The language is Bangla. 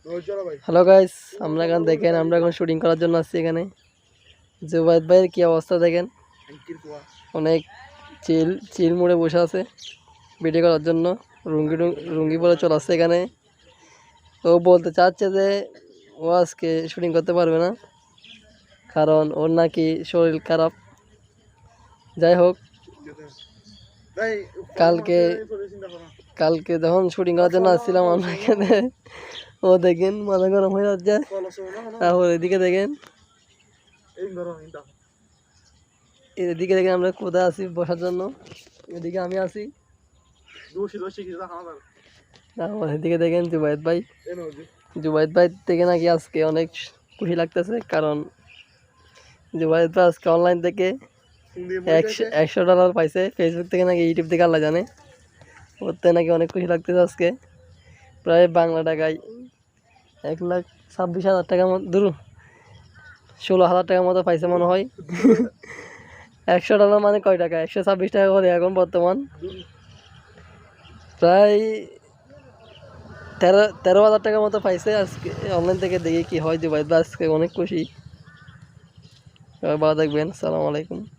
হ্যালো গাইস, আমরা এখন দেখেন আমরা এখন শুটিং করার জন্য আসছি এখানে। জুবাইদ ভাইয়ের কি অবস্থা দেখেন, অনেক চিল চিল মোড়ে বসে আছে ভিডিও করার জন্য। রুঙ্গি পরে চলে আসছে এখানে। ও বলতে চাচ্ছে যে ও আজকে শুটিং করতে পারবে না, কারণ ওর নাকি শরীর খারাপ। যাই হোক, কালকে কালকে যখন শুটিং করার জন্য আসছিলাম আমরা এখানে, ও দেখেন মাথা গরম হয়ে যাচ্ছে। তারপর এদিকে দেখেন আমরা কোথায় আছি বসার জন্য। এদিকে আমি আছি, তারপর এদিকে দেখেন জুবাইদ ভাই থেকে নাকি আজকে অনেক খুশি লাগতেছে, কারণ জুবাইদ ভাই আজকে অনলাইন থেকে $100 পাইছে। ফেসবুক থেকে নাকি ইউটিউব থেকে আল্লাহ জানে। ওতে নাকি অনেক খুশি লাগতেছে আজকে। প্রায় বাংলা টাকায় 1,26,000 টাকার মতো, ধরুন 16,000 টাকার মতো পাইছে মনে হয়। $100 মানে কয় টাকা? 126 টাকা করে এখন বর্তমান। প্রায় 13,000 টাকার মতো পাইছে আজকে অনলাইন থেকে। দেখি কি হয়। জুবাইদ ভাই আজকে অনেক খুশি। সবাই ভালো থাকবেন। আসসালামু আলাইকুম।